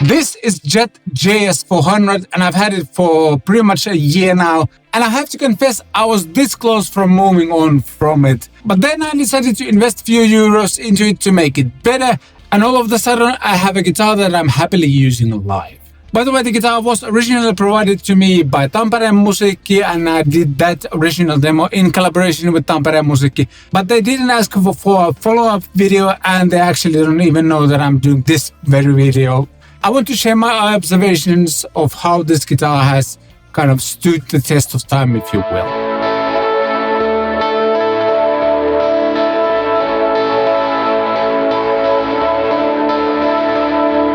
This is JS-400 and I've had it for pretty much a year now. And I have to confess, I was this close from moving on from it. But then I decided to invest a few euros into it to make it better. And all of a sudden, I have a guitar that I'm happily using live. By the way, the guitar was originally provided to me by Tampere Musiikki, and I did that original demo in collaboration with Tampere Musiikki. But they didn't ask for a follow-up video, and they actually don't even know that I'm doing this very video. I want to share my observations of how this guitar has kind of stood the test of time, if you will.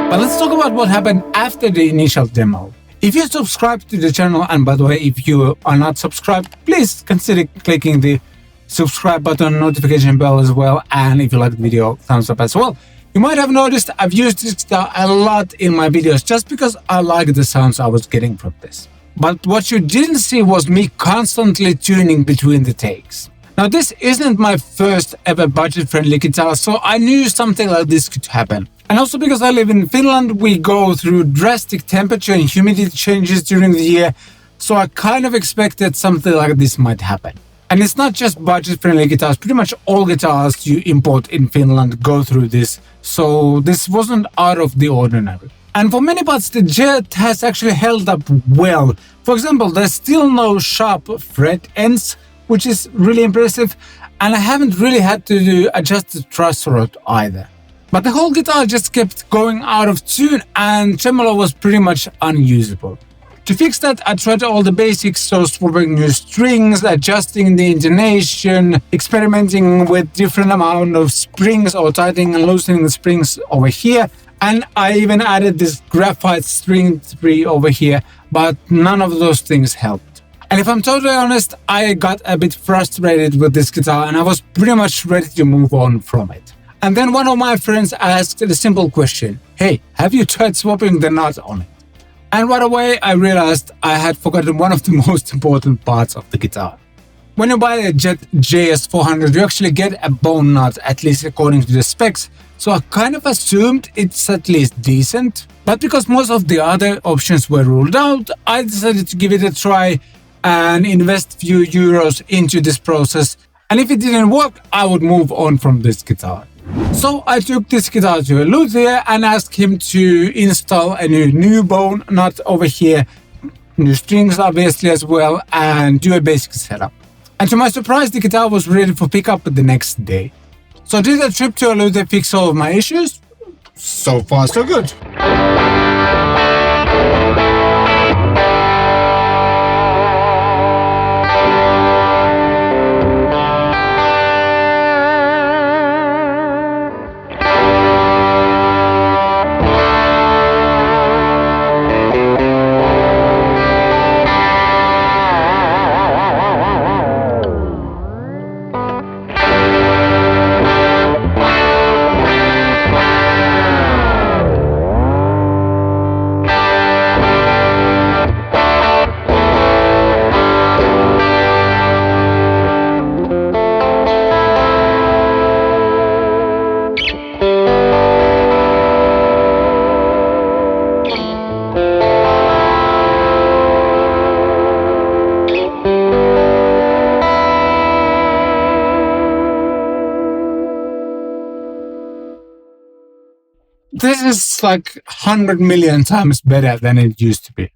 But let's talk about what happened after the initial demo. If you subscribe to the channel, and by the way, if you are not subscribed, please consider clicking the subscribe button, notification bell as well, and if you like the video, thumbs up as well. You might have noticed I've used this guitar a lot in my videos just because I like the sounds I was getting from this. But what you didn't see was me constantly tuning between the takes. Now this isn't my first ever budget-friendly guitar, so I knew something like this could happen. And also because I live in Finland, we go through drastic temperature and humidity changes during the year, so I kind of expected something like this might happen. And it's not just budget-friendly guitars, pretty much all guitars you import in Finland go through this, so this wasn't out of the ordinary. And for many parts, the jet has actually held up well. For example, there's still no sharp fret ends, which is really impressive, and I haven't really had to adjust the truss rod either. But the whole guitar just kept going out of tune, and tremolo was pretty much unusable. To fix that, I tried all the basics, so swapping new strings, adjusting the intonation, experimenting with different amount of springs or tightening and loosening the springs over here. And I even added this graphite string tree over here, but none of those things helped. And if I'm totally honest, I got a bit frustrated with this guitar and I was pretty much ready to move on from it. And then one of my friends asked a simple question. Hey, have you tried swapping the nut on it? And right away, I realized I had forgotten one of the most important parts of the guitar. When you buy a JS-400, you actually get a bone nut, at least according to the specs, so I kind of assumed it's at least decent. But because most of the other options were ruled out, I decided to give it a try and invest a few euros into this process. And if it didn't work, I would move on from this guitar. So I took this guitar to a luthier and asked him to install a new bone nut over here, new strings obviously as well, and do a basic setup. And to my surprise, the guitar was ready for pickup the next day. So I did a trip to a luthier, fix all of my issues. So far, so good. This is like 100 million times better than it used to be.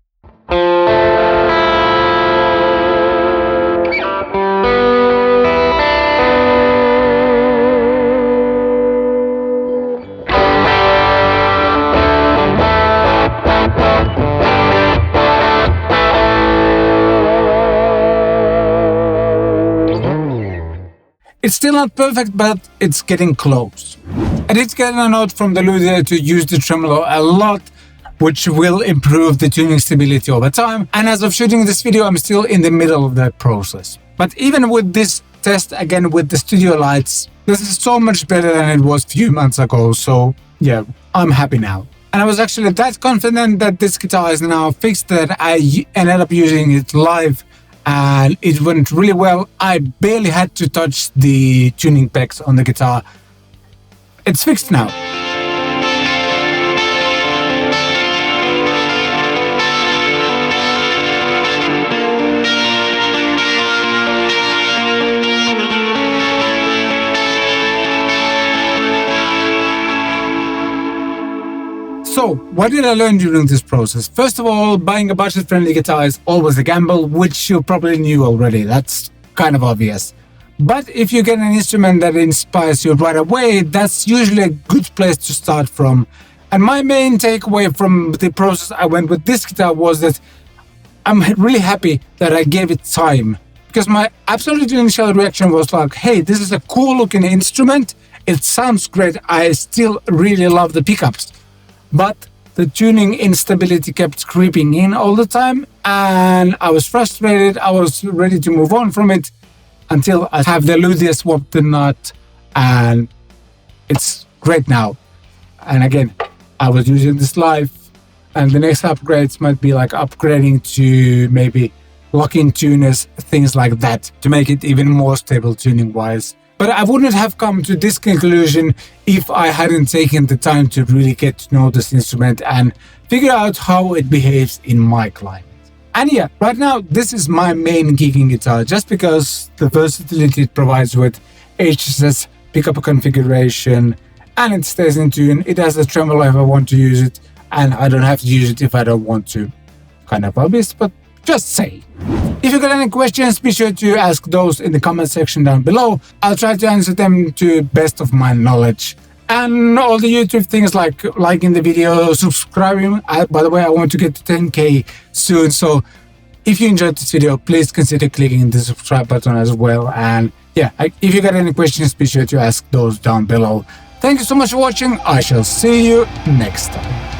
It's still not perfect, but it's getting close. I did get a note from the luthier to use the tremolo a lot, which will improve the tuning stability over time. And as of shooting this video, I'm still in the middle of that process. But even with this test, again with the studio lights, this is so much better than it was a few months ago. So yeah, I'm happy now. And I was actually that confident that this guitar is now fixed that I ended up using it live. And it went really well. I barely had to touch the tuning pegs on the guitar. It's fixed now. So, what did I learn during this process? First of all, buying a budget-friendly guitar is always a gamble, which you probably knew already. That's kind of obvious. But if you get an instrument that inspires you right away, that's usually a good place to start from. And my main takeaway from the process I went with this guitar was that I'm really happy that I gave it time. Because my absolute initial reaction was like, hey, this is a cool looking instrument. It sounds great. I still really love the pickups. But the tuning instability kept creeping in all the time. And I was frustrated. I was ready to move on from it until I have the Luthier swap the nut. And it's great now. And again, I was using this live. And the next upgrades might be like upgrading to maybe lock-in tuners, things like that, to make it even more stable tuning-wise. But I wouldn't have come to this conclusion if I hadn't taken the time to really get to know this instrument and figure out how it behaves in my climate. And yeah, right now, this is my main gigging guitar, just because the versatility it provides with HSS pickup configuration, and it stays in tune. It has a tremolo if I want to use it, and I don't have to use it if I don't want to. Kind of obvious, but just say. If you got any questions, be sure to ask those in the comment section down below. I'll try to answer them to best of my knowledge. And all the YouTube things like liking the video, subscribing. By the way, I want to get to 10k soon. So if you enjoyed this video, please consider clicking the subscribe button as well. And yeah, if you got any questions, be sure to ask those down below. Thank you so much for watching. I shall see you next time.